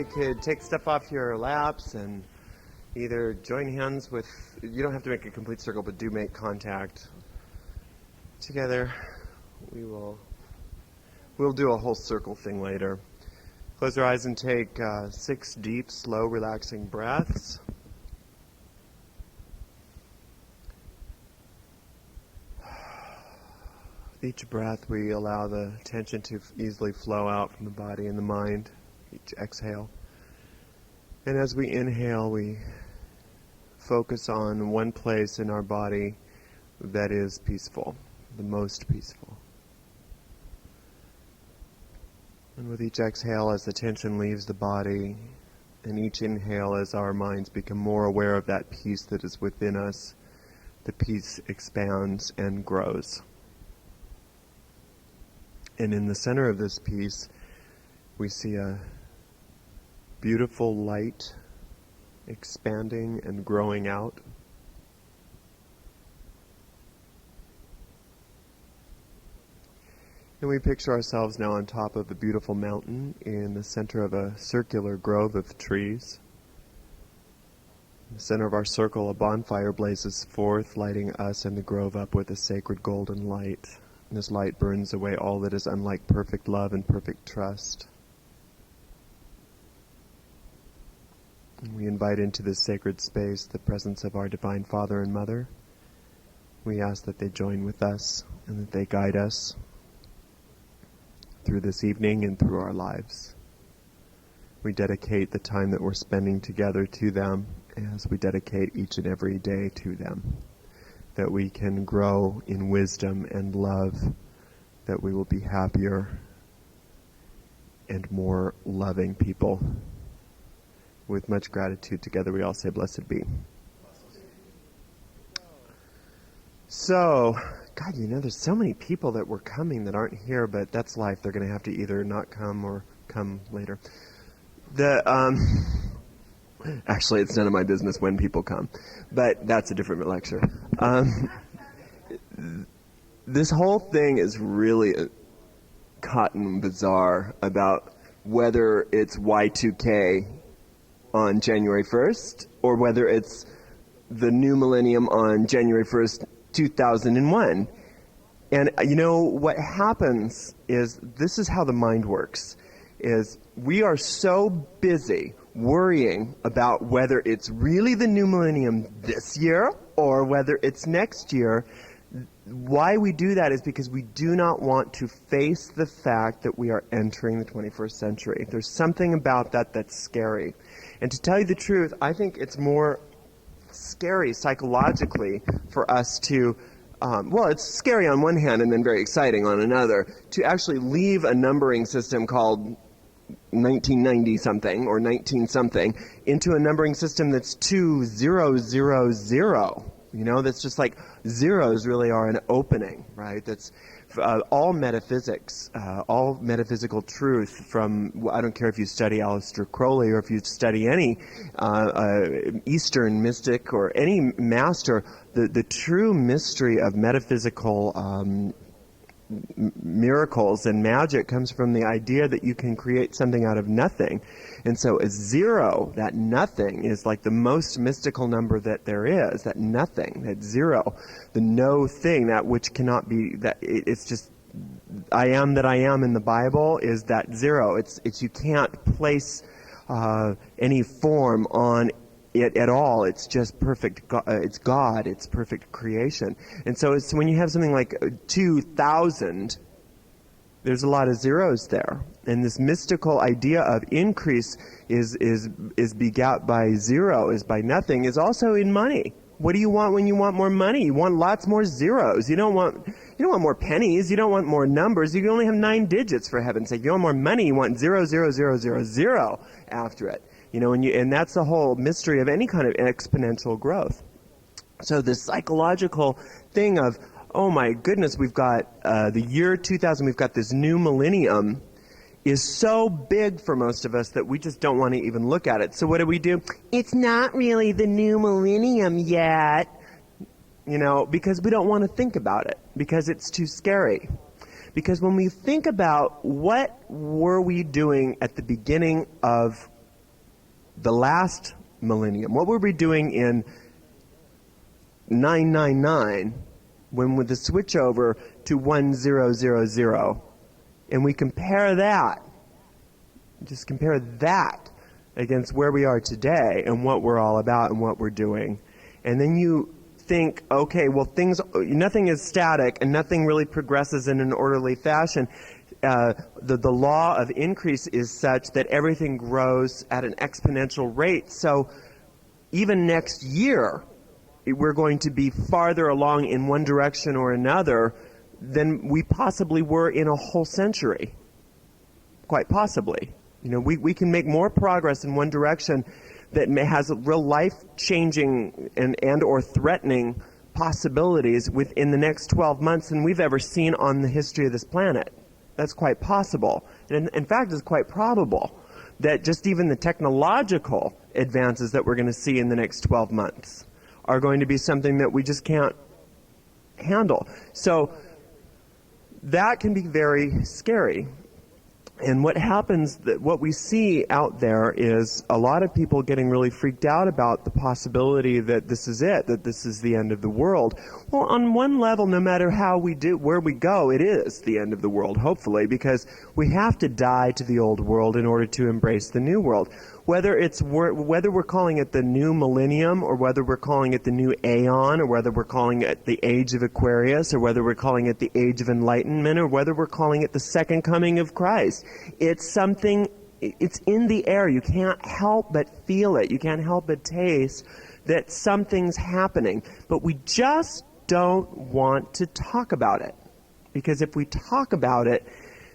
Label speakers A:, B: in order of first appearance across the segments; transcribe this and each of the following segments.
A: everybody could take stuff off your laps and either join hands with, you don't have to make a complete circle, but do make contact. Together, we'll do a whole circle thing later. Close your eyes and take 6 deep, slow, relaxing breaths. With each breath, we allow the tension to easily flow out from the body and the mind. Each exhale. And as we inhale, we focus on one place in our body that is peaceful, the most peaceful. And with each exhale, as the tension leaves the body, and each inhale as our minds become more aware of that peace that is within us, the peace expands and grows. And in the center of this peace, we see a beautiful light expanding and growing out. And we picture ourselves now on top of a beautiful mountain in the center of a circular grove of trees. In the center of our circle, a bonfire blazes forth, lighting us and the grove up with a sacred golden light. And this light burns away all that is unlike perfect love and perfect trust. And we invite into this sacred space the presence of our Divine Father and Mother. We ask that they join with us and that they guide us through this evening and through our lives. We dedicate the time that we're spending together to them as we dedicate each and every day to them, that we can grow in wisdom and love, that we will be happier and more loving people. With much gratitude, together we all say, blessed be. So, God, there's so many people that were coming that aren't here, but that's life. They're going to have to either not come or come later. Actually, it's none of my business when people come, but that's a different lecture. This whole thing is really cotton bizarre about whether it's Y2K on January 1st or whether it's the new millennium on January 1st, 2001. And what happens is, this is how the mind works, is we are so busy worrying about whether it's really the new millennium this year or whether it's next year. Why we do that is because we do not want to face the fact that we are entering the 21st century. There's something about that that's scary. And to tell you the truth, I think it's more scary psychologically for us to, it's scary on one hand and then very exciting on another, to actually leave a numbering system called 1990-something or 19-something into a numbering system that's 2000. That's just like zeros really are an opening, right? That's all metaphysics, all metaphysical truth from, I don't care if you study Aleister Crowley or if you study any Eastern mystic or any master, the true mystery of metaphysical miracles and magic comes from the idea that you can create something out of nothing. And so a zero, that nothing, is like the most mystical number that there is, that nothing, that zero, the no thing, that which cannot be, that it's just, I am that I am in the Bible is that zero. It's you can't place any form on it at all. It's just perfect. It's God. It's perfect creation. And so it's when you have something like 2000, there's a lot of zeros there. And this mystical idea of increase is begat by zero, is by nothing, is also in money. What do you want when you want more money? You want lots more zeros. You don't want more pennies. You don't want more numbers. You only have 9 digits, for heaven's sake. You want more money. You want 0, 0, 0, 0, 0 after it. And that's the whole mystery of any kind of exponential growth. So this psychological thing of, oh my goodness, we've got the year 2000, we've got this new millennium, is so big for most of us that we just don't want to even look at it. So what do? It's not really the new millennium yet, because we don't want to think about it, because it's too scary. Because when we think about what were we doing at the beginning of the last millennium, what were we doing in 999 when with the switch over to 1000, and we compare that, just compare that against where we are today and what we're all about and what we're doing, and then you think, okay, well, nothing is static and nothing really progresses in an orderly fashion. The law of increase is such that everything grows at an exponential rate. So even next year, we're going to be farther along in one direction or another than we possibly were in a whole century. Quite possibly. We can make more progress in one direction that has real life-changing and or threatening possibilities within the next 12 months than we've ever seen on the history of this planet. That's quite possible. And in fact, it's quite probable that just even the technological advances that we're going to see in the next 12 months are going to be something that we just can't handle. So that can be very scary. And what happens, what we see out there is a lot of people getting really freaked out about the possibility that this is it, that this is the end of the world. Well, on one level, no matter how we do, where we go, it is the end of the world, hopefully, because we have to die to the old world in order to embrace the new world. Whether we're calling it the new millennium, or whether we're calling it the new aeon, or whether we're calling it the age of Aquarius, or whether we're calling it the age of enlightenment, or whether we're calling it the second coming of Christ, it's something, it's in the air. You can't help but feel it. You can't help but taste that something's happening. But we just don't want to talk about it. Because if we talk about it,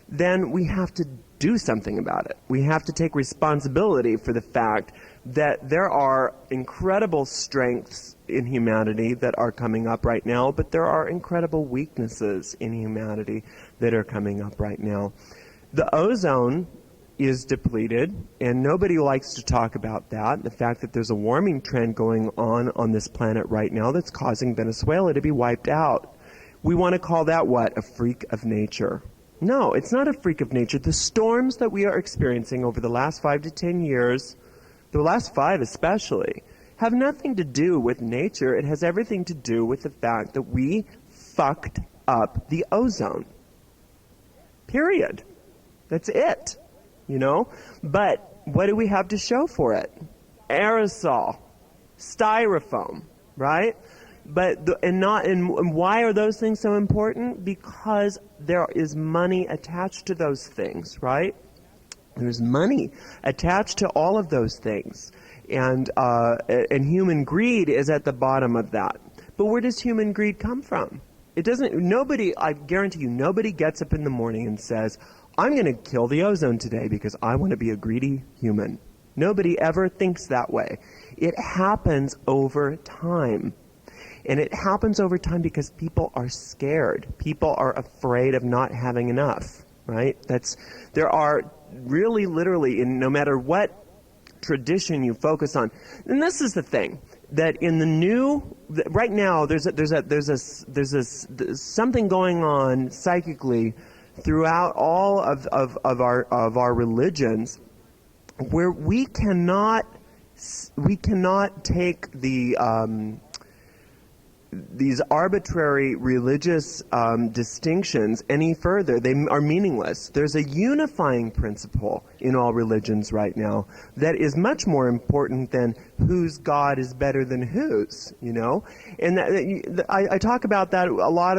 A: then we have to do something about it. We have to take responsibility for the fact that there are incredible strengths in humanity that are coming up right now, but there are incredible weaknesses in humanity that are coming up right now. The ozone is depleted, and nobody likes to talk about that. The fact that there's a warming trend going on this planet right now that's causing Venezuela to be wiped out. We want to call that what? A freak of nature. No, it's not a freak of nature. The storms that we are experiencing over the last 5 to 10 years, the last 5 especially, have nothing to do with nature. It has everything to do with the fact that we fucked up the ozone. Period. That's it. But what do we have to show for it? Aerosol, styrofoam, right? And why are those things so important? Because there is money attached to those things, right? There's money attached to all of those things, and human greed is at the bottom of that. But where does human greed come from? It doesn't. I guarantee you, nobody gets up in the morning and says, "I'm going to kill the ozone today because I want to be a greedy human." Nobody ever thinks that way. It happens over time. And it happens over time because people are scared. People are afraid of not having enough, right? There are really, literally, no matter what tradition you focus on. And this is the thing, that in right now, there's something going on psychically throughout all of our religions, where we cannot take these arbitrary religious distinctions any further. They are meaningless. There's a unifying principle in all religions right now that is much more important than whose God is better than whose, And I talk about that a lot,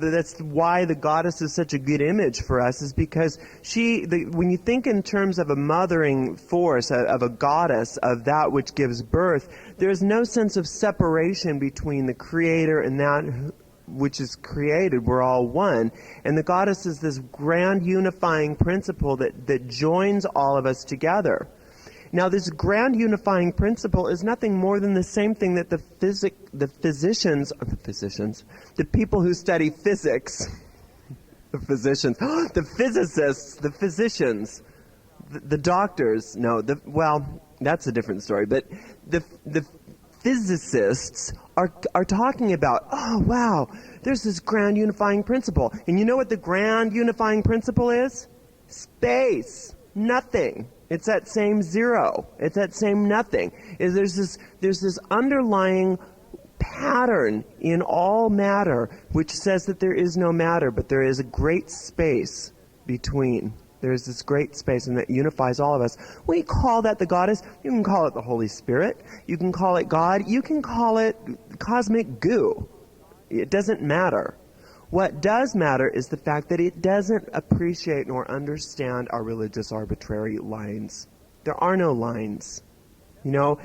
A: that's why the goddess is such a good image for us, is because when you think in terms of a mothering force, of a goddess, of that which gives birth, there's no sense of separation between the creator and that which is created. We're all one. And the goddess is this grand unifying principle that joins all of us together. Now, this grand unifying principle is nothing more than the same thing that the people who study physics, the physicians, the physicists, the physicians, the doctors, that's a different story, but the physicists are talking about, oh, wow, there's this grand unifying principle. And you know what the grand unifying principle is? Space. Nothing. It's that same zero. It's that same nothing. There's this underlying pattern in all matter which says that there is no matter, but there is a great space between. There's this great space, and that unifies all of us. We call that the goddess. You can call it the Holy Spirit. You can call it God. You can call it cosmic goo. It doesn't matter. What does matter is the fact that it doesn't appreciate nor understand our religious arbitrary lines. There are no lines. You know,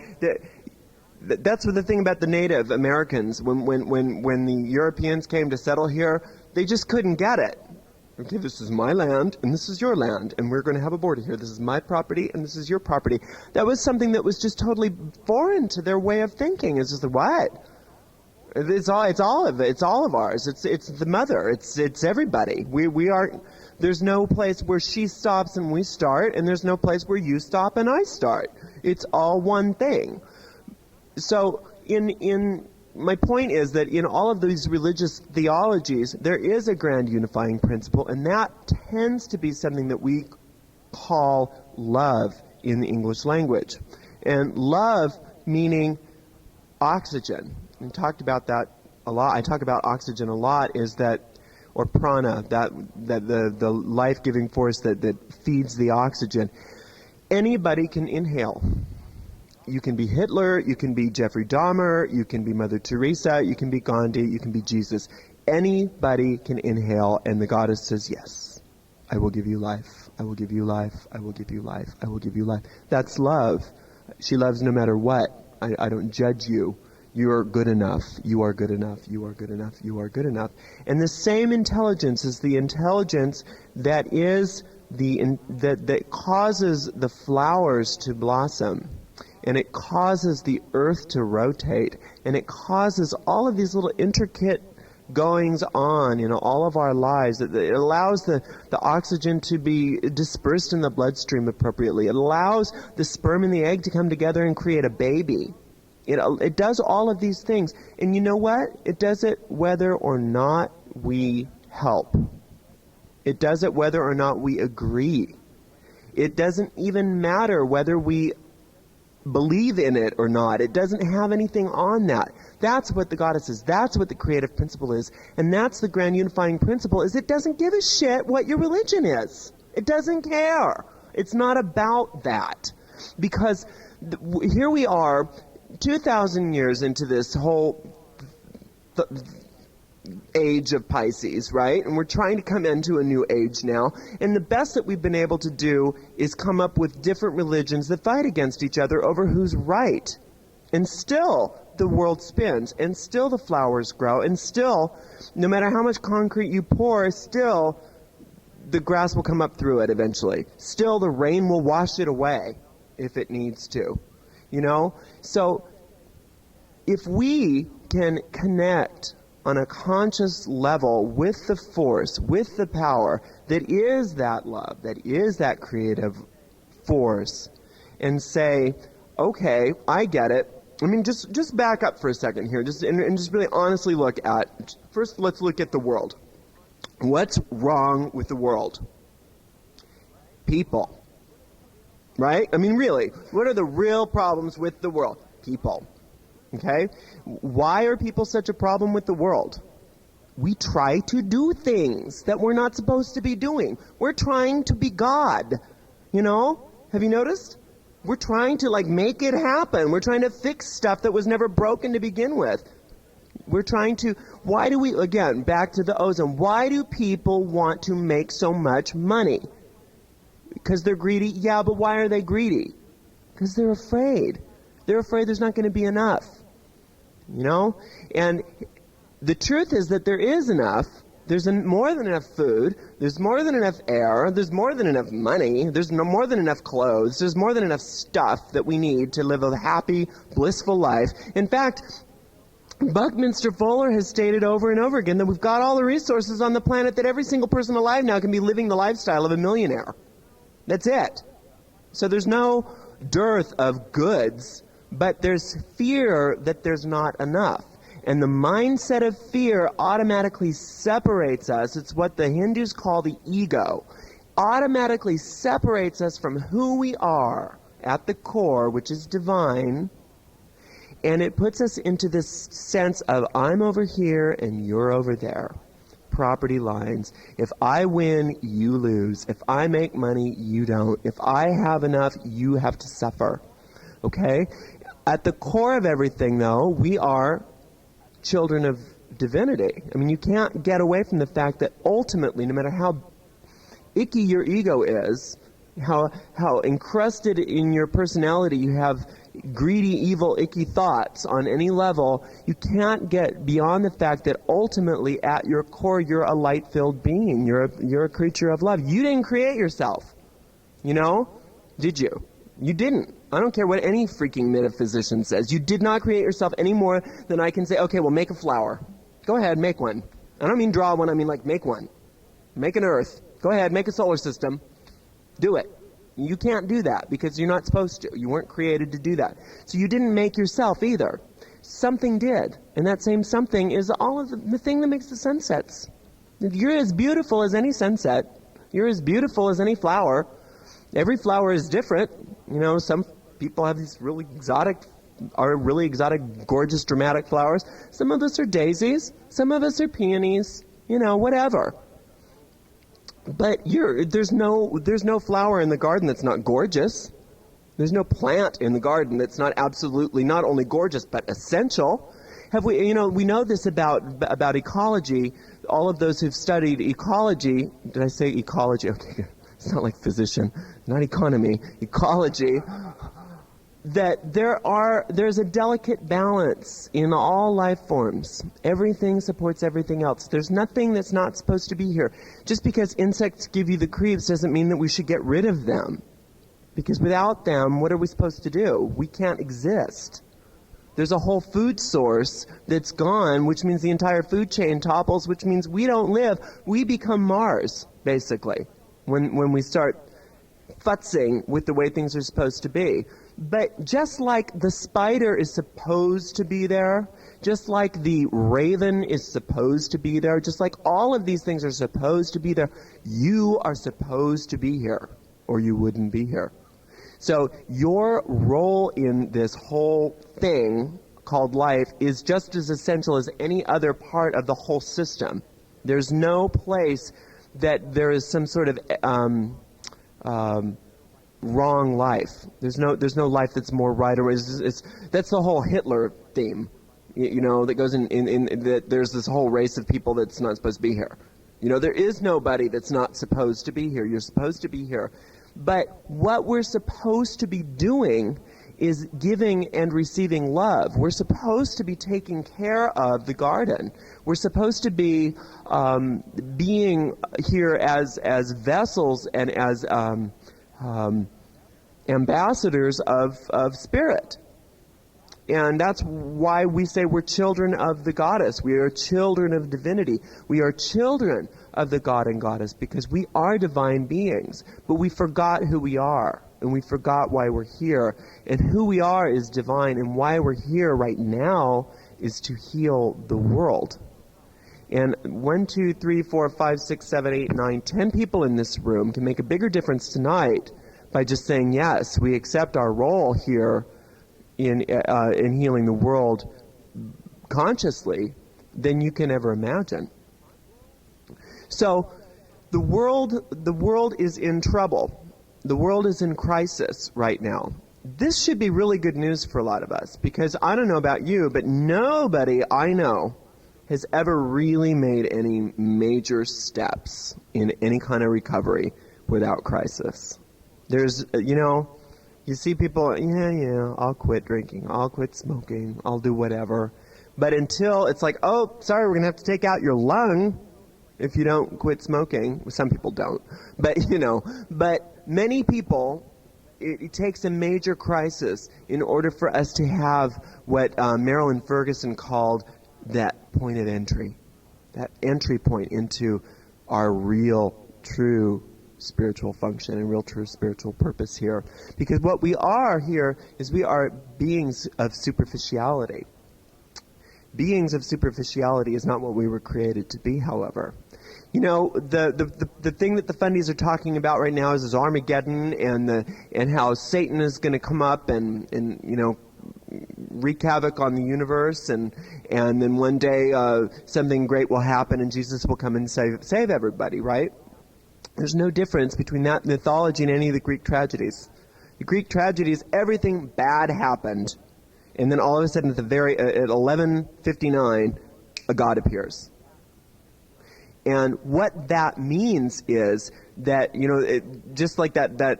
A: that's the thing about the Native Americans. When the Europeans came to settle here, they just couldn't get it. Okay, this is my land, and this is your land, and we're going to have a border here. This is my property, and this is your property. That was something that was just totally foreign to their way of thinking. It's just, what? It's all of ours. It's the mother. It's everybody. We are. There's no place where she stops and we start, and there's no place where you stop and I start. It's all one thing. So my point is that in all of these religious theologies, there is a grand unifying principle, and that tends to be something that we call love in the English language. And love meaning oxygen. We talked about that a lot. I talk about oxygen a lot, is that, or prana, that the life-giving force that feeds the oxygen. Anybody can inhale. You can be Hitler, you can be Jeffrey Dahmer, you can be Mother Teresa, you can be Gandhi, you can be Jesus. Anybody can inhale, and the goddess says, yes, I will give you life, I will give you life, I will give you life, I will give you life. That's love. She loves no matter what. I don't judge you. You are good enough. You are good enough. You are good enough. You are good enough. And the same intelligence is the intelligence that is that causes the flowers to blossom. And it causes the earth to rotate, and it causes all of these little intricate goings on in all of our lives. It allows the oxygen to be dispersed in the bloodstream appropriately. It allows the sperm and the egg to come together and create a baby. It does all of these things. And you know what? It does it whether or not we help. It does it whether or not we agree. It doesn't even matter whether we believe in it or not. It doesn't have anything on that. That's what the goddess is. That's what the creative principle is. And that's the grand unifying principle, is it doesn't give a shit what your religion is. It doesn't care. It's not about that. Because here we are, 2,000 years into this whole age of Pisces, right? And we're trying to come into a new age now. And the best that we've been able to do is come up with different religions that fight against each other over who's right. And still, the world spins. And still the flowers grow. And still, no matter how much concrete you pour, still the grass will come up through it eventually. Still, the rain will wash it away if it needs to. You know? So, if we can connect on a conscious level with the force, with the power that is that love, that is that creative force, and say, okay, I get it. I mean, just back up for a second here, and just really honestly look at, first let's look at the world. What's wrong with the world? People. Right? I mean, really, what are the real problems with the world? People. Okay? Why are people such a problem with the world? We try to do things that we're not supposed to be doing. We're trying to be God. You know? Have you noticed? We're trying to, make it happen. We're trying to fix stuff that was never broken to begin with. We're trying to, why do we, again, back to the ozone, why do people want to make so much money? Because they're greedy? Yeah, but why are they greedy? Because they're afraid. They're afraid there's not going to be enough. You know? And the truth is that there is enough. There's more than enough food. There's more than enough air. There's more than enough money. There's more than enough clothes. There's more than enough stuff that we need to live a happy, blissful life. In fact, Buckminster Fuller has stated over and over again that we've got all the resources on the planet, that every single person alive now can be living the lifestyle of a millionaire. That's it. So there's no dearth of goods, but there's fear that there's not enough. And the mindset of fear automatically separates us. It's what the Hindus call the ego. automatically separates us from who we are at the core, which is divine, and it puts us into this sense of I'm over here and you're over there. Property lines. If I win, you lose. If I make money, you don't. If I have enough, you have to suffer. Okay? At the core of everything, though, we are children of divinity. I mean, you can't get away from the fact that ultimately, no matter how icky your ego is, how encrusted in your personality you have greedy, evil, icky thoughts on any level, you can't get beyond the fact that ultimately at your core you're a light-filled being. You're a creature of love. You didn't create yourself. You know? Did you? You didn't. I don't care what any freaking metaphysician says. You did not create yourself any more than I can say, okay, well, make a flower. Go ahead, make one. I don't mean draw one, I mean like make one. Make an earth. Go ahead, make a solar system. Do it. You can't do that because you're not supposed to. You weren't created to do that. So you didn't make yourself either. Something did. And that same something is all of the thing that makes the sunsets. You're as beautiful as any sunset. You're as beautiful as any flower. Every flower is different. You know, some people have these really exotic, gorgeous, dramatic flowers. Some of us are daisies. Some of us are peonies. You know, whatever. But there's no flower in the garden that's not gorgeous. There's no plant in the garden that's not absolutely not only gorgeous but essential. We know this about ecology. All of those who've studied ecology, did I say ecology? Okay, it's not like physician, not economy, ecology. That there's a delicate balance in all life forms. Everything supports everything else. There's nothing that's not supposed to be here. Just because insects give you the creeps doesn't mean that we should get rid of them. Because without them, what are we supposed to do? We can't exist. There's a whole food source that's gone, which means the entire food chain topples, which means we don't live. We become Mars, basically, when we start futzing with the way things are supposed to be. But just like the spider is supposed to be there, just like the raven is supposed to be there, just like all of these things are supposed to be there, you are supposed to be here, or you wouldn't be here. So your role in this whole thing called life is just as essential as any other part of the whole system. There's no place that there is some sort of wrong life. There's no life that's more right or that's the whole Hitler theme, you know, that goes in that there's this whole race of people that's not supposed to be here. You know, there is nobody that's not supposed to be here. You're supposed to be here. But what we're supposed to be doing is giving and receiving love. We're supposed to be taking care of the garden. We're supposed to be being here as vessels and as ambassadors of spirit. And that's why we say we're children of the goddess. We are children of divinity. We are children of the god and goddess because we are divine beings. But we forgot who we are, and we forgot why we're here. And who we are is divine, and why we're here right now is to heal the world. And 1, 2, 3, 4, 5, 6, 7, 8, 9, 10 people in this room can make a bigger difference tonight by just saying, yes, we accept our role here in healing the world consciously than you can ever imagine. So the world is in trouble. The world is in crisis right now. This should be really good news for a lot of us because I don't know about you, but nobody I know has ever really made any major steps in any kind of recovery without crisis. There's, you see people, I'll quit drinking, I'll quit smoking, I'll do whatever. But until it's like, oh, sorry, we're going to have to take out your lung if you don't quit smoking. Some people don't. But, but many people, it takes a major crisis in order for us to have what Marilyn Ferguson called that point of entry, that entry point into our real, true spiritual function and real true spiritual purpose here. Because what we are here is we are beings of superficiality. Beings of superficiality is not what we were created to be, however. You know, the thing that the fundies are talking about right now is Armageddon, and how Satan is going to come up and you know, wreak havoc on the universe, and then one day something great will happen and Jesus will come and save everybody, right? There's no difference between that mythology and any of the Greek tragedies. The Greek tragedies, everything bad happened, and then all of a sudden at 11:59, a god appears. And what that means is that, you know, just like that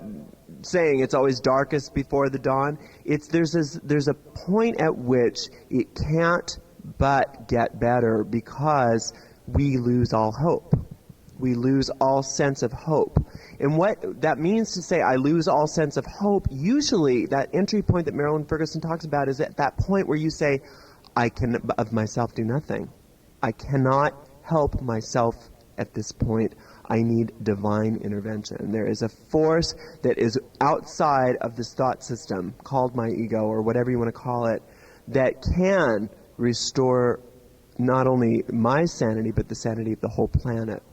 A: saying, it's always darkest before the dawn. There's a point at which it can't but get better, because we lose all hope. We lose all sense of hope. And what that means to say, I lose all sense of hope, usually that entry point that Marilyn Ferguson talks about is at that point where you say, I can of myself do nothing. I cannot help myself at this point. I need divine intervention. There is a force that is outside of this thought system, called my ego or whatever you want to call it, that can restore not only my sanity, but the sanity of the whole planet.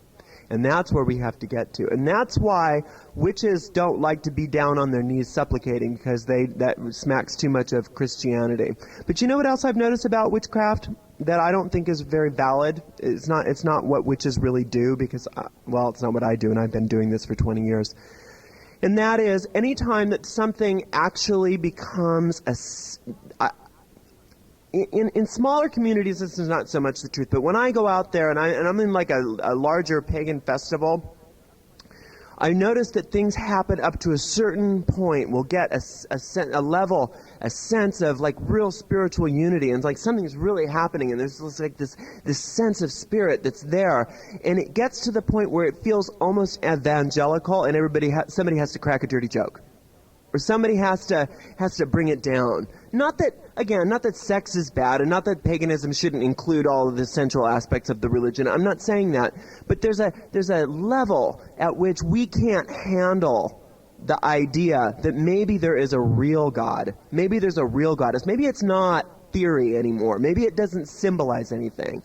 A: And that's where we have to get to. And that's why witches don't like to be down on their knees supplicating, because that smacks too much of Christianity. But you know what else I've noticed about witchcraft that I don't think is very valid? It's not what witches really do, because, it's not what I do, and I've been doing this for 20 years. And that is, anytime that something actually becomes in smaller communities, this is not so much the truth, but when I go out there and I'm in like a larger pagan festival, I notice that things happen up to a certain point. We'll get a sense of like real spiritual unity, and it's like something's really happening, and there's this sense of spirit that's there, and it gets to the point where it feels almost evangelical, and somebody has to crack a dirty joke, or somebody has to bring it down. Not that sex is bad, and not that paganism shouldn't include all of the central aspects of the religion. I'm not saying that. But there's a level at which we can't handle the idea that maybe there is a real God. Maybe there's a real goddess. Maybe it's not theory anymore. Maybe it doesn't symbolize anything.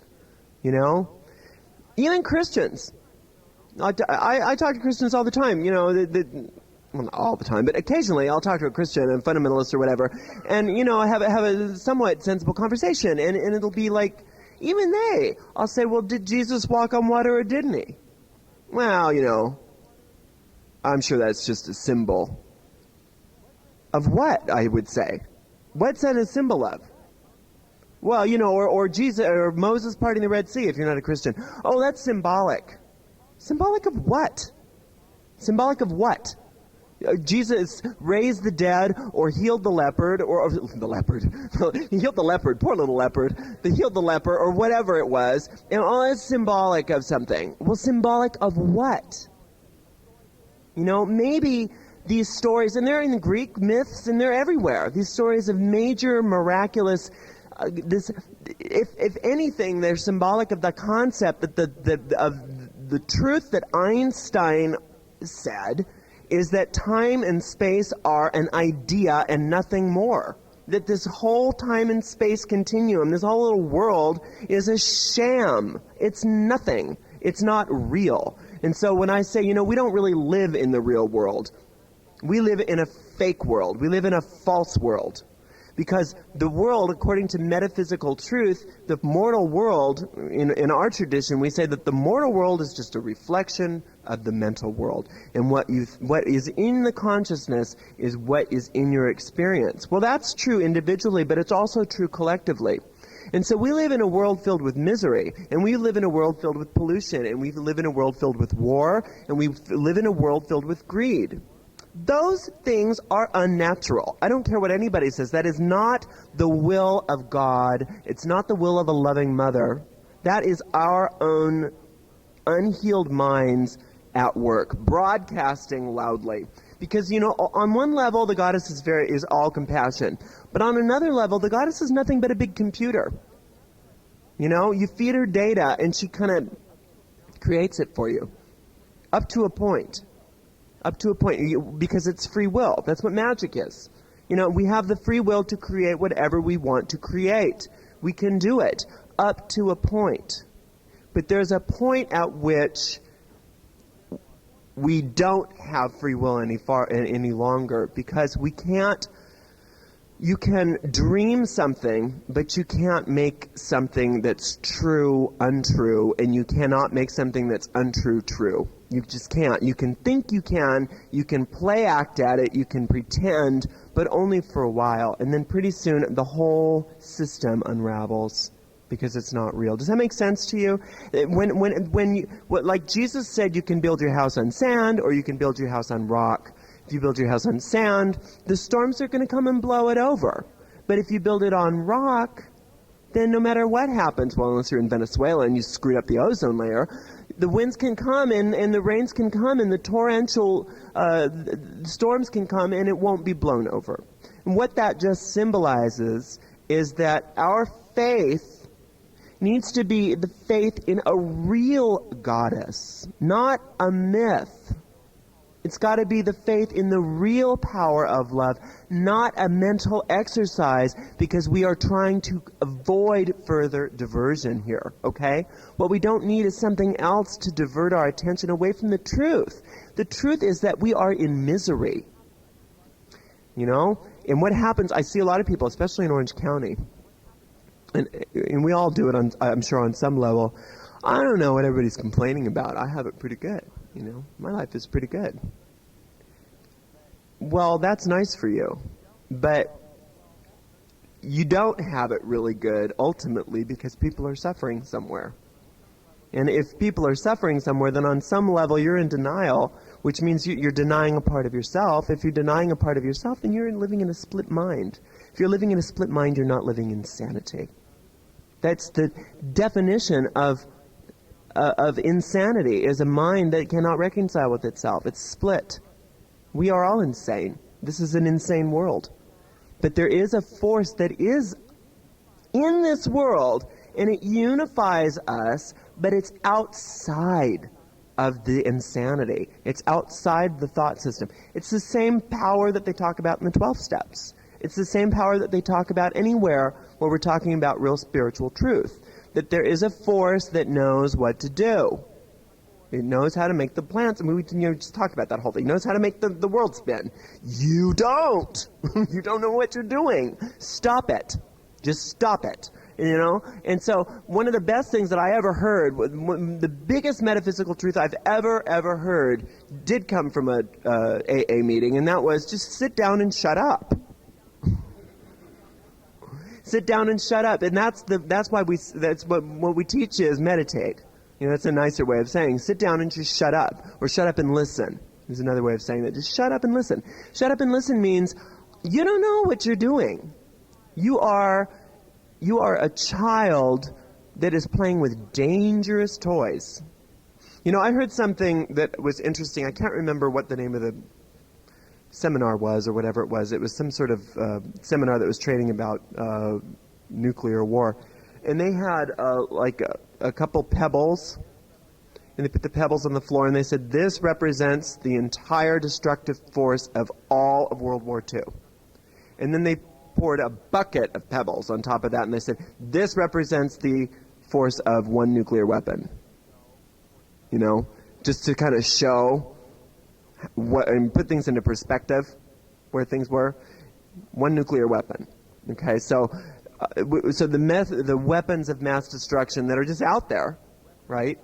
A: You know? Even Christians. I talk to Christians all the time. You know, well, not all the time, but occasionally I'll talk to a Christian, a fundamentalist or whatever, and, you know, I have a somewhat sensible conversation, and it'll be like, even I'll say, well, did Jesus walk on water or didn't he? Well, you know, I'm sure that's just a symbol. Of what, I would say? What's that a symbol of? Well, you know, or Jesus, or Moses parting the Red Sea, if you're not a Christian. Oh, that's symbolic. Symbolic of what? Symbolic of what? Jesus raised the dead, or healed the leopard, or the leopard. He healed the leopard, poor little leopard. He healed the leper, or whatever it was. And all that's symbolic of something. Well, symbolic of what? You know, maybe these stories, and they're in the Greek myths, and they're everywhere. These stories of major miraculous. If anything, they're symbolic of the concept that of the truth that Einstein said. Is that time and space are an idea and nothing more. That this whole time and space continuum, this whole little world, is a sham. It's nothing. It's not real. And so when I say, you know, we don't really live in the real world. We live in a fake world. We live in a false world. Because the world, according to metaphysical truth, the mortal world, in our tradition, we say that the mortal world is just a reflection of the mental world. And what is in the consciousness is what is in your experience. Well, that's true individually, but it's also true collectively. And so we live in a world filled with misery, and we live in a world filled with pollution, and we live in a world filled with war, and we live in a world filled with greed. Those things are unnatural. I don't care what anybody says. That is not the will of God. It's not the will of a loving mother. That is our own unhealed minds at work, broadcasting loudly. Because, you know, on one level, the goddess is all compassion. But on another level, the goddess is nothing but a big computer. You know, you feed her data, and she kind of creates it for you. Up to a point. Because it's free will. That's what magic is. You know, we have the free will to create whatever we want to create. We can do it up to a point. But there's a point at which we don't have free will any longer, because we can't. You can dream something, but you can't make something that's true untrue, and you cannot make something that's untrue true. You just can't. You can think you can play act at it, you can pretend, but only for a while, and then pretty soon the whole system unravels because it's not real. Does that make sense to you? Like Jesus said, you can build your house on sand or you can build your house on rock. If you build your house on sand, the storms are going to come and blow it over. But if you build it on rock, then no matter what happens, well, unless you're in Venezuela and you screwed up the ozone layer, the winds can come and the rains can come and the torrential storms can come and it won't be blown over. And what that just symbolizes is that our faith needs to be the faith in a real goddess, not a myth. It's got to be the faith in the real power of love, not a mental exercise, because we are trying to avoid further diversion here, okay? What we don't need is something else to divert our attention away from the truth. The truth is that we are in misery, you know? And what happens, I see a lot of people, especially in Orange County, and we all do it, I'm sure, on some level. I don't know what everybody's complaining about. I have it pretty good. You know, my life is pretty good. Well, that's nice for you, but you don't have it really good ultimately because people are suffering somewhere. And if people are suffering somewhere, then on some level you're in denial, which means you're denying a part of yourself. If you're denying a part of yourself, then you're living in a split mind. If you're living in a split mind, you're not living in sanity. That's the definition of insanity, is a mind that cannot reconcile with itself. It's split. We are all insane. This is an insane world. But there is a force that is in this world, and it unifies us, but it's outside of the insanity. It's outside the thought system. It's the same power that they talk about in the 12 steps. It's the same power that they talk about anywhere where we're talking about real spiritual truth. That there is a force that knows what to do. It knows how to make the plants. I mean, we just talked about that whole thing. It knows how to make the world spin. You don't. You don't know what you're doing. Stop it. Just stop it. You know? And so one of the best things that I ever heard, the biggest metaphysical truth I've ever heard, did come from a AA meeting, and that was just sit down and shut up. Sit down and shut up. And that's what we teach is meditate. You know, that's a nicer way of saying sit down and just shut up, or shut up and listen. There's another way of saying that. Just shut up and listen. Shut up and listen means you don't know what you're doing. You are a child that is playing with dangerous toys. You know, I heard something that was interesting. I can't remember what the name of the seminar was or whatever it was. It was some sort of seminar that was training about nuclear war. And they had a couple pebbles, and they put the pebbles on the floor, and they said, this represents the entire destructive force of all of World War II. And then they poured a bucket of pebbles on top of that, and they said, this represents the force of one nuclear weapon. You know, just to kind of show what, and put things into perspective where things were. One nuclear weapon. Okay, so the weapons of mass destruction that are just out there, right?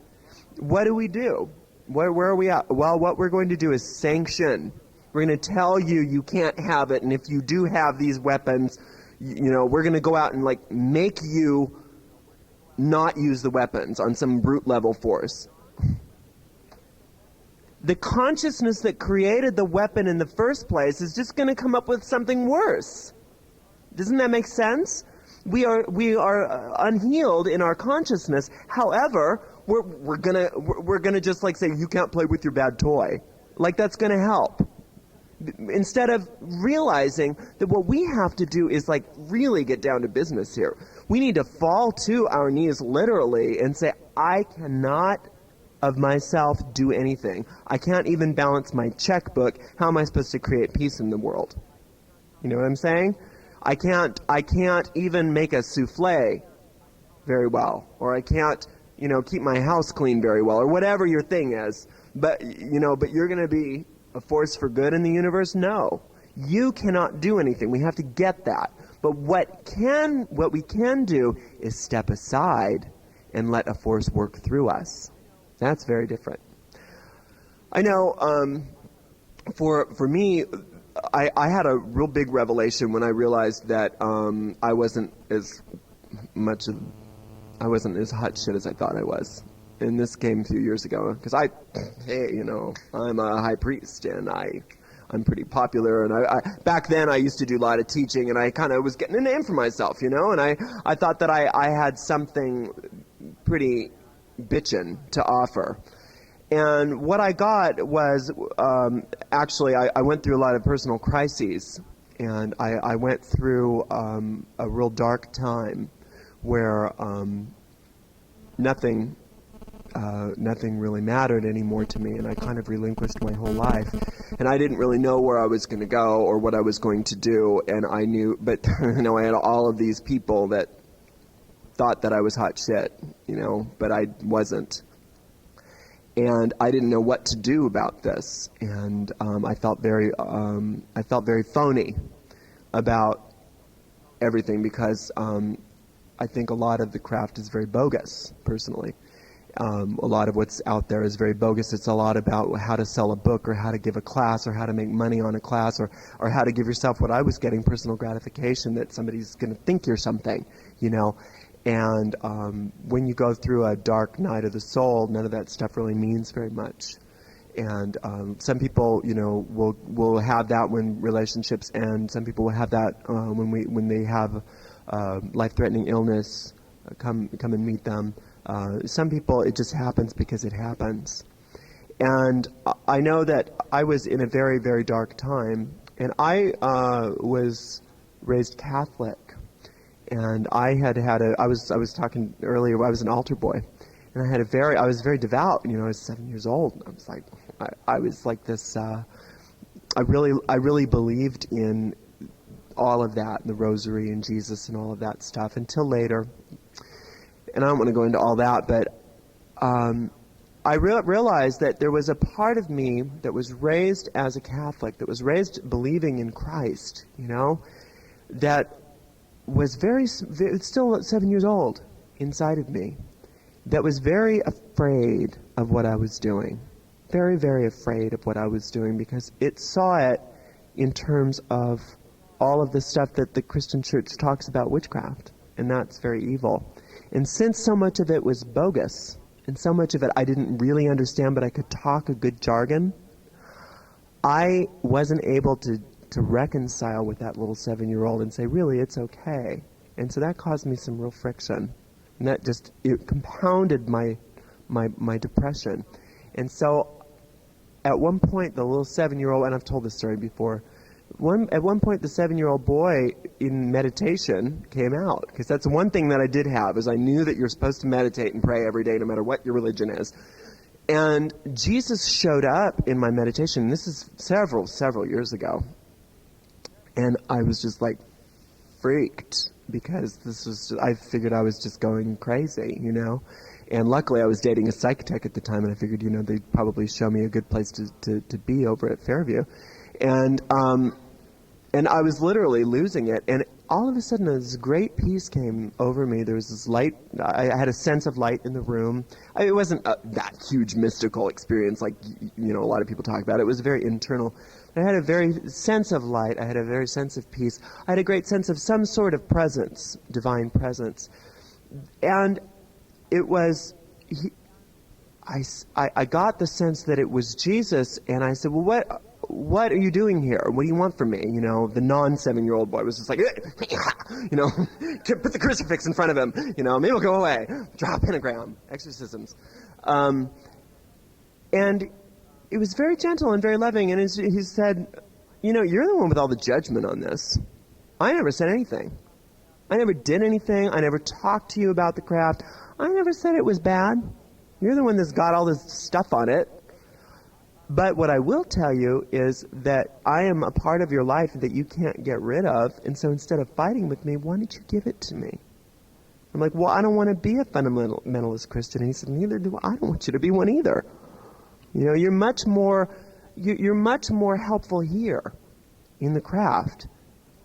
A: What do we do? Where are we at? Well, what we're going to do is sanction. We're going to tell you can't have it, and if you do have these weapons, you know, we're going to go out and make you not use the weapons on some brute level force. The consciousness that created the weapon in the first place is just going to come up with something worse. Doesn't that make sense? We are unhealed in our consciousness. However, we're gonna just say you can't play with your bad toy. That's gonna help. Instead of realizing that what we have to do is really get down to business here. We need to fall to our knees literally and say, I cannot of myself do anything. I can't even balance my checkbook. How am I supposed to create peace in the world? You know what I'm saying? I can't even make a souffle very well, or I can't, keep my house clean very well, or whatever your thing is. But you're going to be a force for good in the universe? No. You cannot do anything. We have to get that. But what we can do is step aside and let a force work through us. That's very different. I know, for me, I had a real big revelation when I realized that I wasn't as hot shit as I thought I was. And this came a few years ago, because I'm a high priest, and I'm pretty popular, and I back then I used to do a lot of teaching, and I kind of was getting a name for myself, and I thought that I had something pretty bitchin' to offer. And what I got was, actually, I went through a lot of personal crises, and I went through a real dark time where nothing really mattered anymore to me, and I kind of relinquished my whole life. And I didn't really know where I was going to go or what I was going to do, and I knew, but I had all of these people that thought that I was hot shit, but I wasn't. And I didn't know what to do about this, and I felt very phony about everything, because I think a lot of the craft is very bogus, personally. A lot of what's out there is very bogus. It's a lot about how to sell a book, or how to give a class, or how to make money on a class, or how to give yourself what I was getting, personal gratification, that somebody's going to think you're something, And when you go through a dark night of the soul, none of that stuff really means very much. And some people, will have that when relationships end. Some people will have that when they have life-threatening illness come and meet them. Some people, it just happens because it happens. And I know that I was in a very, very dark time, and I was raised Catholic. And I was talking earlier, I was an altar boy, and I was very devout. I was 7 years old. And I was like, I was like this. I really believed in all of that, the Rosary and Jesus and all of that stuff, until later. And I don't want to go into all that, but I realized that there was a part of me that was raised as a Catholic, that was raised believing in Christ, that was still 7 years old inside of me, that was very afraid of what I was doing. Very, very afraid of what I was doing, because it saw it in terms of all of the stuff that the Christian church talks about witchcraft, and that's very evil. And since so much of it was bogus, and so much of it I didn't really understand, but I could talk a good jargon, I wasn't able to reconcile with that little 7-year-old and say, really, it's okay. And so that caused me some real friction. And that it compounded my depression. And so at one point, the little 7-year-old, and I've told this story before, at one point the 7-year-old boy in meditation came out. Because that's one thing that I did have, is I knew that you're supposed to meditate and pray every day, no matter what your religion is. And Jesus showed up in my meditation. This is several years ago. And I was just like freaked, because I figured I was just going crazy, And luckily I was dating a psych tech at the time, and I figured, they'd probably show me a good place to be over at Fairview. And I was literally losing it. And all of a sudden this great peace came over me. There was this light. I had a sense of light in the room. It wasn't that huge mystical experience like, a lot of people talk about. It was very internal. I had a very sense of light. I had a very sense of peace. I had a great sense of some sort of presence, divine presence. And it was, I got the sense that it was Jesus, and I said, well, what are you doing here? What do you want from me? The non-7-year-old boy was just like, put the crucifix in front of him, maybe it'll go away. Draw a pentagram, exorcisms. And it was very gentle and very loving, and he said, you're the one with all the judgment on this. I never said anything. I never did anything. I never talked to you about the craft. I never said it was bad. You're the one that's got all this stuff on it. But what I will tell you is that I am a part of your life that you can't get rid of, and so instead of fighting with me, why don't you give it to me? I'm like, well, I don't want to be a fundamentalist Christian. And he said, neither do I. I don't want you to be one either. You know, you're much more helpful here in the craft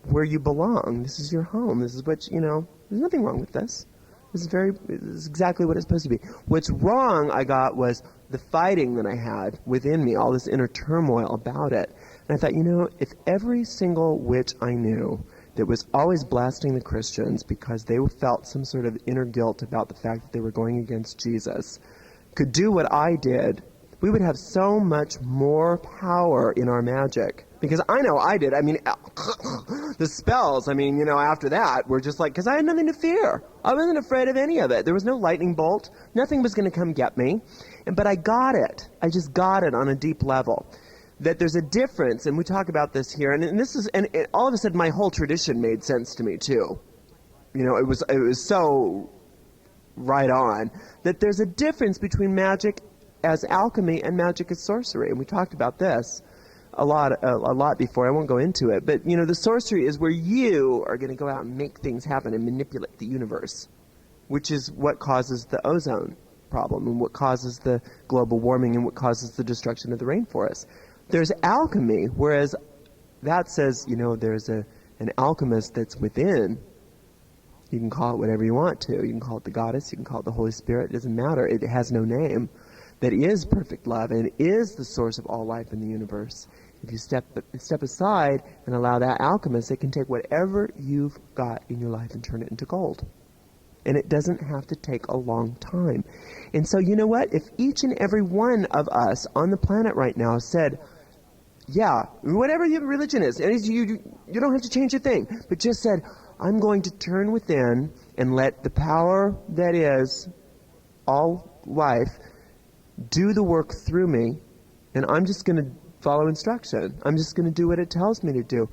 A: where you belong. This is your home. This is what, you know, there's nothing wrong with this. This is exactly what it's supposed to be. What's wrong, I got, was the fighting that I had within me, all this inner turmoil about it. And I thought, you know, if every single witch I knew that was always blasting the Christians because they felt some sort of inner guilt about the fact that they were going against Jesus could do what I did, we would have so much more power in our magic. Because I know I did. I mean, the spells, I mean, you know, after that, were just like, because I had nothing to fear. I wasn't afraid of any of it. There was no lightning bolt. Nothing was going to come get me. But I got it. I just got it on a deep level. That there's a difference, and we talk about this here, and this is, and all of a sudden my whole tradition made sense to me too. You know, it was so right on that there's a difference between magic as alchemy and magic as sorcery, and we talked about this a lot before. I won't go into it, but you know, the sorcery is where you are going to go out and make things happen and manipulate the universe, which is what causes the ozone problem and what causes the global warming and what causes the destruction of the rainforest. There's alchemy, whereas that says, you know, there's an alchemist that's within. You can call it whatever you want to. You can call it the goddess, you can call it the Holy Spirit, it doesn't matter. It has no name. That is perfect love and is the source of all life in the universe. If you step aside and allow that alchemist, it can take whatever you've got in your life and turn it into gold. And it doesn't have to take a long time. And so, you know what? If each and every one of us on the planet right now said, yeah, whatever your religion is, and you don't have to change a thing, but just said, I'm going to turn within and let the power that is all life do the work through me, and I'm just going to follow instruction. I'm just going to do what it tells me to do.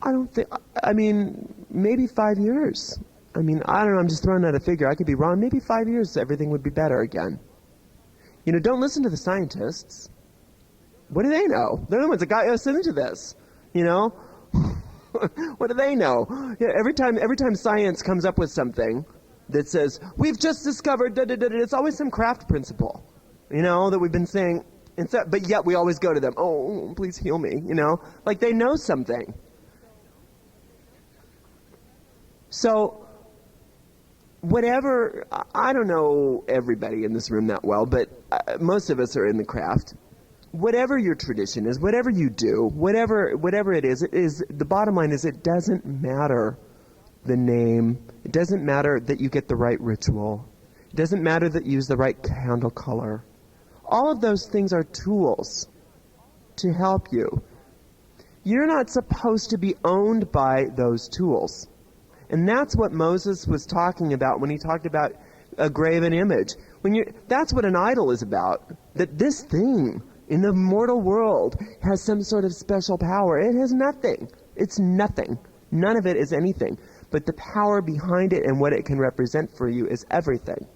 A: I mean, maybe 5 years. I mean, I don't know, I'm just throwing out a figure. I could be wrong. Maybe 5 years, everything would be better again. You know, don't listen to the scientists. What do they know? They're the ones that got us into this, you know? What do they know? Yeah, every time science comes up with something that says, we've just discovered, it's always some craft principle, you know, that we've been saying, but yet we always go to them, oh, please heal me, you know? Like they know something. So, whatever, I don't know everybody in this room that well, but most of us are in the craft. Whatever your tradition is, whatever you do, whatever it is, the bottom line is it doesn't matter the name. It doesn't matter that you get the right ritual. It doesn't matter that you use the right candle color. All of those things are tools to help you. You're not supposed to be owned by those tools. And that's what Moses was talking about when he talked about a graven image. That's what an idol is about. That this thing in the mortal world has some sort of special power. It has nothing. It's nothing. None of it is anything. But the power behind it and what it can represent for you is everything.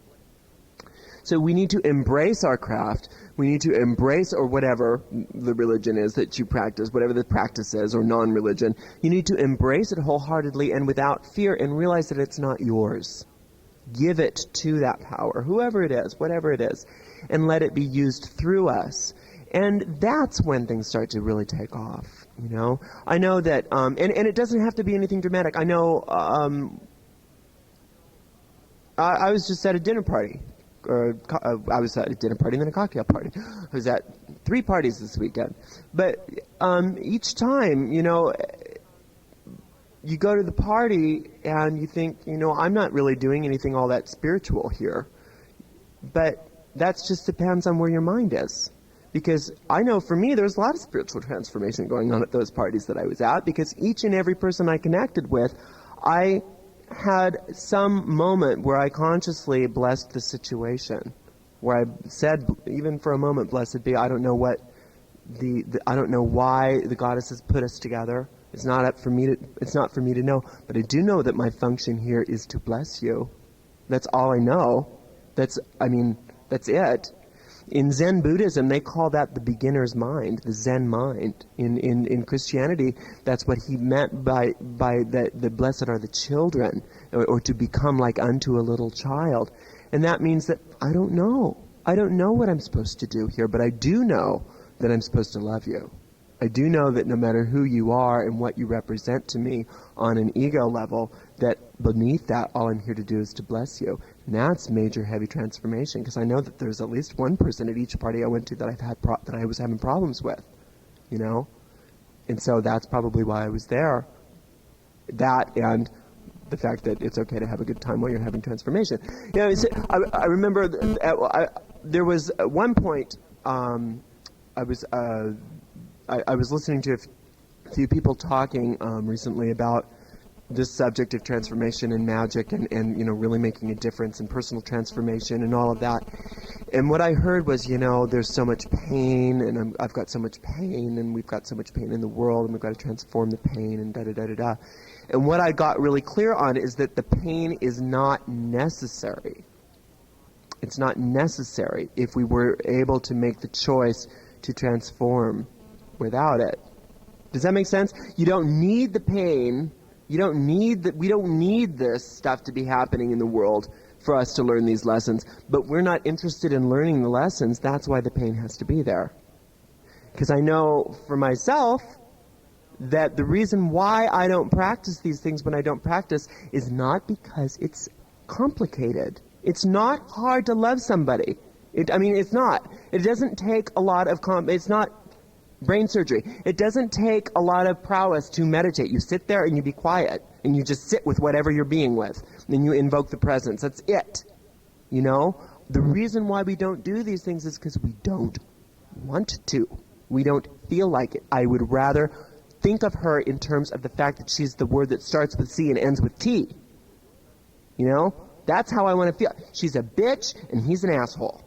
A: So we need to embrace our craft. We need to embrace, or whatever the religion is that you practice, whatever the practice is, or non-religion. You need to embrace it wholeheartedly and without fear and realize that it's not yours. Give it to that power, whoever it is, whatever it is, and let it be used through us. And that's when things start to really take off, you know? I know that, and it doesn't have to be anything dramatic. I know, I was just at a dinner party. I was at a dinner party and then a cocktail party. I was at 3 parties this weekend. But each time, you know, you go to the party and you think, you know, I'm not really doing anything all that spiritual here. But that just depends on where your mind is. Because I know for me, there's a lot of spiritual transformation going on at those parties that I was at, because each and every person I connected with, I had some moment where I consciously blessed the situation, where I said, even for a moment, blessed be, I don't know what I don't know why the goddess has put us together. It's not for me to know, but I do know that my function here is to bless you. That's all I know. That's it. In Zen Buddhism, they call that the beginner's mind, the Zen mind. In Christianity, that's what he meant by the blessed are the children, or to become like unto a little child. And that means that I don't know. I don't know what I'm supposed to do here, but I do know that I'm supposed to love you. I do know that no matter who you are and what you represent to me on an ego level, that beneath that, all I'm here to do is to bless you. And that's major, heavy transformation, because I know that there's at least one person at each party I went to that that I was having problems with, you know? And so that's probably why I was there. That and the fact that it's okay to have a good time while you're having transformation. You know, I remember there was at one point I was listening to a few people talking recently about this subject of transformation and magic and you know, really making a difference in personal transformation and all of that. And what I heard was, you know, there's so much pain, and I've got so much pain, and we've got so much pain in the world, and we've got to transform the pain, and da-da-da-da-da. And what I got really clear on is that the pain is not necessary. It's not necessary if we were able to make the choice to transform without it. Does that make sense? You don't need the pain. We don't need this stuff to be happening in the world for us to learn these lessons. But we're not interested in learning the lessons. That's why the pain has to be there. Because I know for myself that the reason why I don't practice these things when I don't practice is not because it's complicated. It's not hard to love somebody. It's not. It doesn't take a lot of it's not brain surgery. It doesn't take a lot of prowess to meditate. You sit there and you be quiet, and you just sit with whatever you're being with, and you invoke the presence. That's it. You know? The reason why we don't do these things is because we don't want to. We don't feel like it. I would rather think of her in terms of the fact that she's the word that starts with C and ends with T. You know? That's how I want to feel. She's a bitch, and he's an asshole.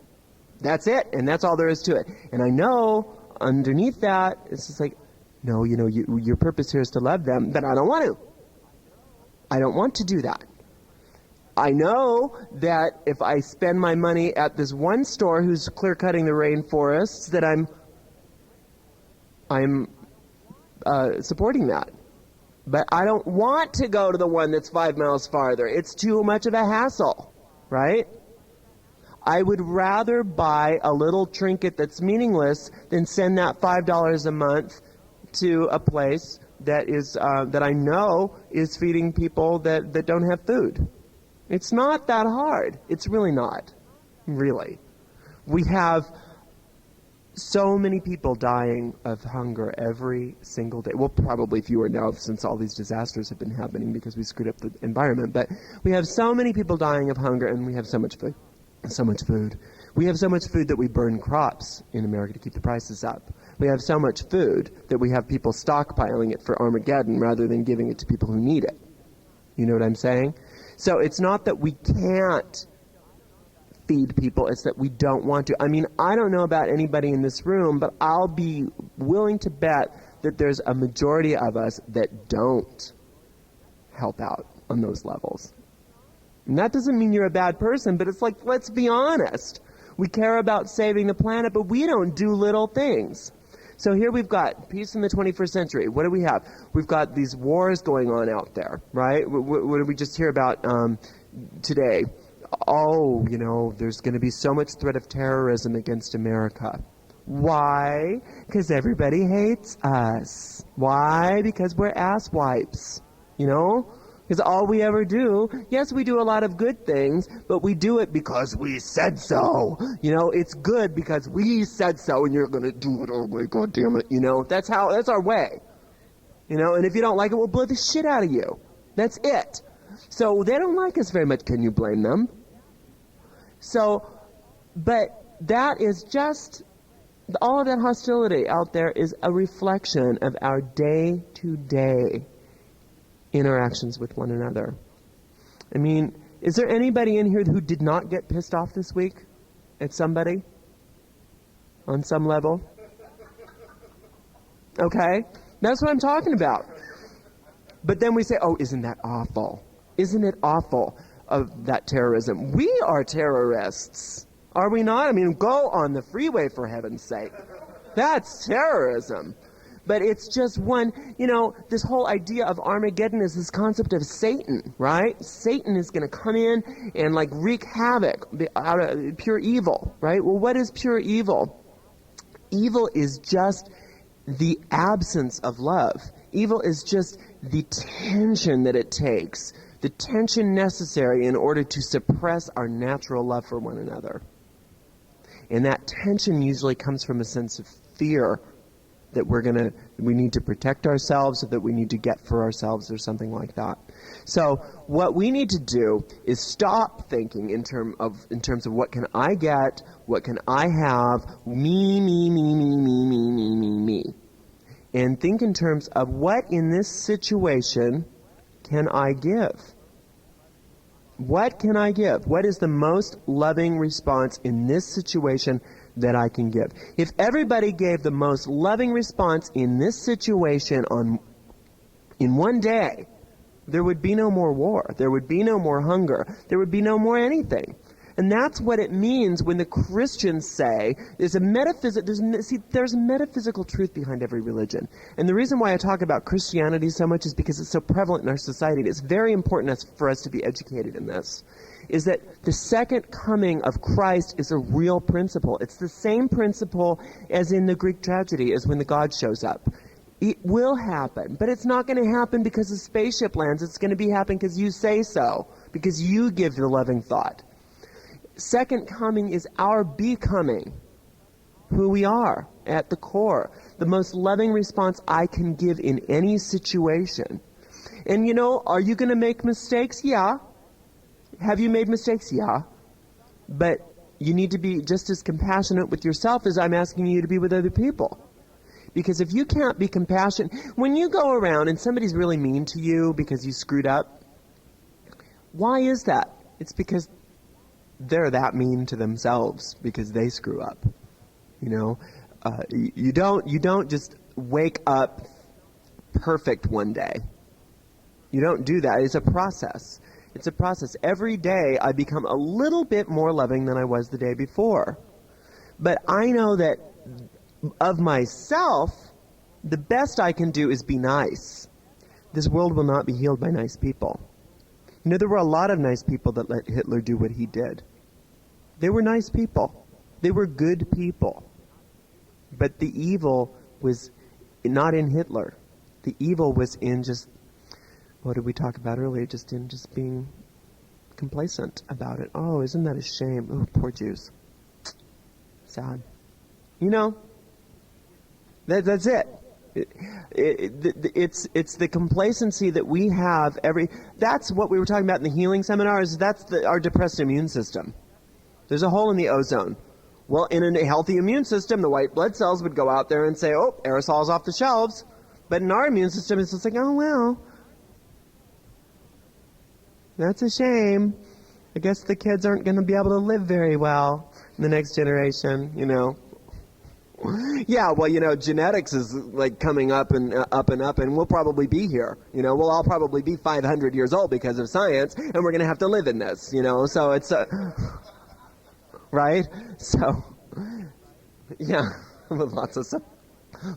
A: That's it, and that's all there is to it. And I know underneath that, it's just like, no, you know, your purpose here is to love them, but I don't want to. I don't want to do that. I know that if I spend my money at this one store who's clear-cutting the rainforests, that I'm supporting that. But I don't want to go to the one that's 5 miles farther. It's too much of a hassle, right? I would rather buy a little trinket that's meaningless than send that $5 a month to a place that is that I know is feeding people that don't have food. It's not that hard. It's really not. Really. We have so many people dying of hunger every single day. Well, probably fewer now since all these disasters have been happening because we screwed up the environment. But we have so many people dying of hunger, and we have so much food. So much food. We have so much food that we burn crops in America to keep the prices up. We have so much food that we have people stockpiling it for Armageddon rather than giving it to people who need it. You know what I'm saying? So it's not that we can't feed people, it's that we don't want to. I mean, I don't know about anybody in this room, but I'll be willing to bet that there's a majority of us that don't help out on those levels. And that doesn't mean you're a bad person, but it's like, let's be honest. We care about saving the planet, but we don't do little things. So here we've got peace in the 21st century. What do we have? We've got these wars going on out there, right? What did we just hear about today? Oh, you know, there's going to be so much threat of terrorism against America. Why? Because everybody hates us. Why? Because we're ass wipes, you know? Because all we ever do, yes, we do a lot of good things, but we do it because we said so. You know, it's good because we said so, and you're going to do it. Oh, my God damn it. You know, that's our way. You know, and if you don't like it, we'll blow the shit out of you. That's it. So they don't like us very much. Can you blame them? So, but that is just, all of that hostility out there is a reflection of our day-to-day interactions with one another. I mean, is there anybody in here who did not get pissed off this week at somebody on some level? Okay? That's what I'm talking about. But then we say, oh, isn't that awful? Isn't it awful of that terrorism? We are terrorists. Are we not? I mean, go on the freeway for heaven's sake. That's terrorism. But it's just one, this whole idea of Armageddon is this concept of Satan, right? Satan is going to come in and like wreak havoc out of pure evil, right? Well, what is pure evil? Evil is just the absence of love. Evil is just the tension that it takes, the tension necessary in order to suppress our natural love for one another. And that tension usually comes from a sense of fear that we need to protect ourselves, or that we need to get for ourselves, or something like that. So what we need to do is stop thinking in terms of what can I get, what can I have, me, and think in terms of what in this situation can I give? What can I give? What is the most loving response in this situation that I can give? If everybody gave the most loving response in this situation in one day, there would be no more war. There would be no more hunger. There would be no more anything. And that's what it means when the Christians say there's a metaphysical truth behind every religion. And the reason why I talk about Christianity so much is because it's so prevalent in our society. It's very important for us to be educated in this. Is that the second coming of Christ is a real principle. It's the same principle as in the Greek tragedy, as when the God shows up. It will happen, but it's not going to happen because the spaceship lands. It's going to be happening because you say so, because you give the loving thought. Second coming is our becoming who we are at the core. The most loving response I can give in any situation. And are you going to make mistakes? Yeah. Have you made mistakes? Yeah. But you need to be just as compassionate with yourself as I'm asking you to be with other people. Because if you can't be compassionate, when you go around and somebody's really mean to you because you screwed up, why is that? It's because they're that mean to themselves because they screw up. You don't just wake up perfect one day. You don't do that. It's a process. It's a process. Every day I become a little bit more loving than I was the day before. But I know that of myself, the best I can do is be nice. This world will not be healed by nice people. There were a lot of nice people that let Hitler do what he did. They were nice people. They were good people. But the evil was not in Hitler. The evil was in just, what did we talk about earlier? Just in just being complacent about it. Oh, isn't that a shame? Oh, poor Jews. Sad. That's it. It's the complacency that we have that's what we were talking about in the healing seminars. That's our depressed immune system. There's a hole in the ozone. Well, in a healthy immune system, the white blood cells would go out there and say, oh, aerosol's off the shelves. But in our immune system, it's just like, oh, well, that's a shame. I guess the kids aren't going to be able to live very well in the next generation, Yeah, well, genetics is like coming up and up and up, and we'll probably be here. We'll all probably be 500 years old because of science, and we're going to have to live in this, So it's, right? So, yeah, with lots of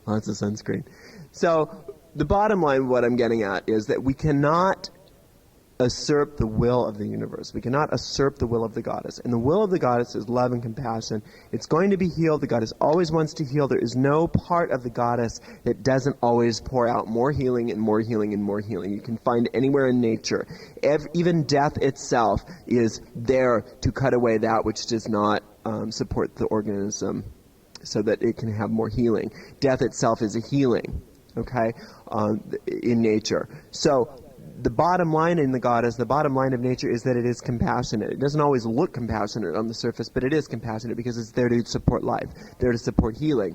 A: sunscreen. So the bottom line, what I'm getting at, is that we cannot usurp the will of the universe. We cannot usurp the will of the goddess. And the will of the goddess is love and compassion. It's going to be healed. The goddess always wants to heal. There is no part of the goddess that doesn't always pour out more healing and more healing and more healing. You can find anywhere in nature. Even death itself is there to cut away that which does not support the organism so that it can have more healing. Death itself is a healing, okay, in nature. So the bottom line in the goddess, the bottom line of nature is that it is compassionate. It doesn't always look compassionate on the surface, but it is compassionate because it's there to support life, there to support healing.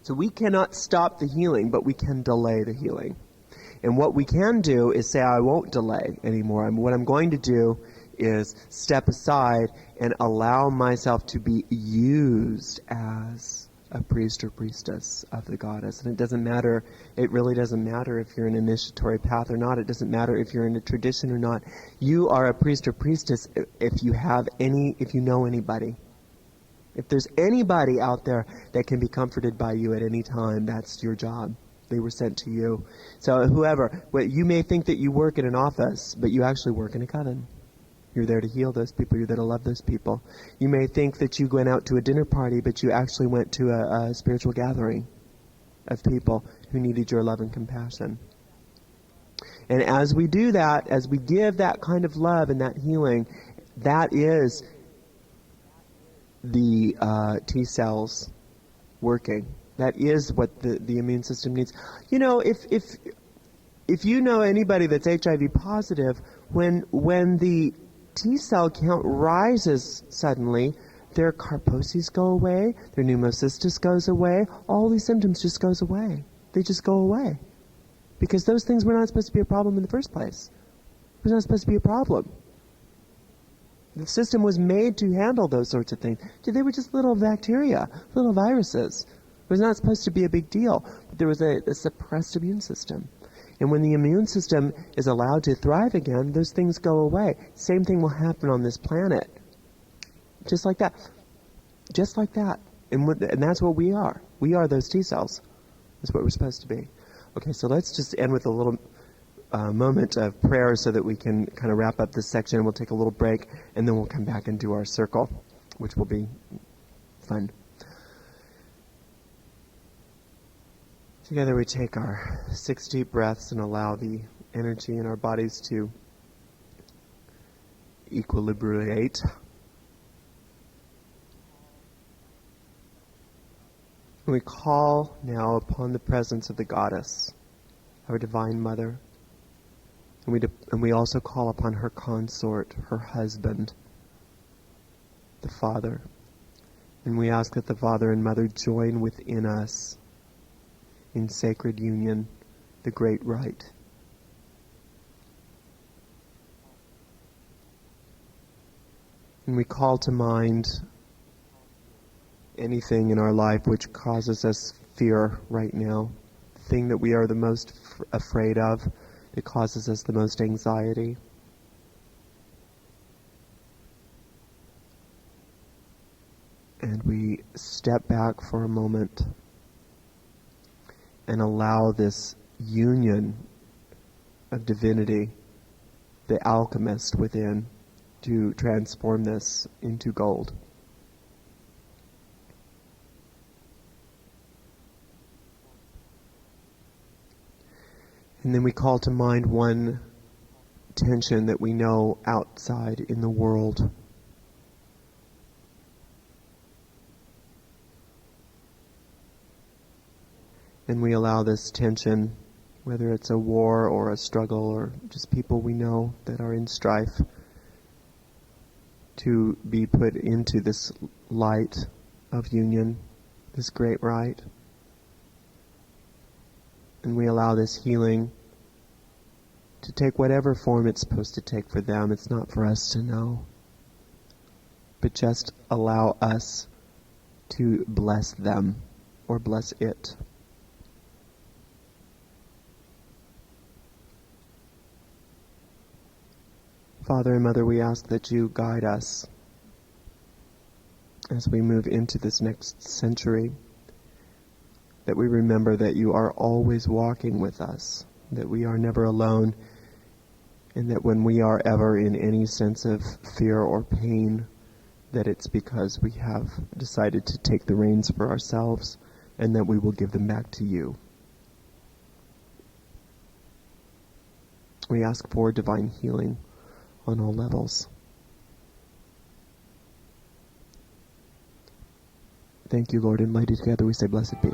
A: So we cannot stop the healing, but we can delay the healing. And what we can do is say, I won't delay anymore. What I'm going to do is step aside and allow myself to be used as a priest or priestess of the goddess. And it really doesn't matter if you're in an initiatory path or not. It doesn't matter if you're in a tradition or not. You are a priest or priestess if you know anybody. If there's anybody out there that can be comforted by you at any time, that's your job. They were sent to you. So whoever, you may think that you work in an office, but you actually work in a coven. You're there to heal those people. You're there to love those people. You may think that you went out to a dinner party, but you actually went to a spiritual gathering of people who needed your love and compassion. And as we do that, as we give that kind of love and that healing, that is the T cells working. That is what the immune system needs. You know, if you know anybody that's HIV positive, when the T cell count rises suddenly, their Kaposi's go away, their pneumocystis goes away, all these symptoms just goes away. They just go away. Because those things were not supposed to be a problem in the first place. It was not supposed to be a problem. The system was made to handle those sorts of things. They were just little bacteria, little viruses. It was not supposed to be a big deal. But there was a suppressed immune system. And when the immune system is allowed to thrive again, those things go away. Same thing will happen on this planet. Just like that. Just like that. And that's what we are. We are those T cells. That's what we're supposed to be. Okay, so let's just end with a little moment of prayer so that we can kind of wrap up this section. We'll take a little break, and then we'll come back and do our circle, which will be fun. Together we take our 6 deep breaths and allow the energy in our bodies to equilibrate. We call now upon the presence of the Goddess, our Divine Mother. And we also call upon her consort, her husband, the Father. And we ask that the Father and Mother join within us in sacred union, the great rite. And we call to mind anything in our life which causes us fear right now, the thing that we are the most afraid of, that causes us the most anxiety. And we step back for a moment and allow this union of divinity, the alchemist within, to transform this into gold. And then we call to mind one tension that we know outside in the world. And we allow this tension, whether it's a war or a struggle or just people we know that are in strife, to be put into this light of union, this great rite. And we allow this healing to take whatever form it's supposed to take for them. It's not for us to know. But just allow us to bless them or bless it. Father and Mother, we ask that you guide us as we move into this next century, that we remember that you are always walking with us, that we are never alone, and that when we are ever in any sense of fear or pain, that it's because we have decided to take the reins for ourselves, and that we will give them back to you. We ask for divine healing on all levels. Thank you, Lord, and mighty together we say, blessed be.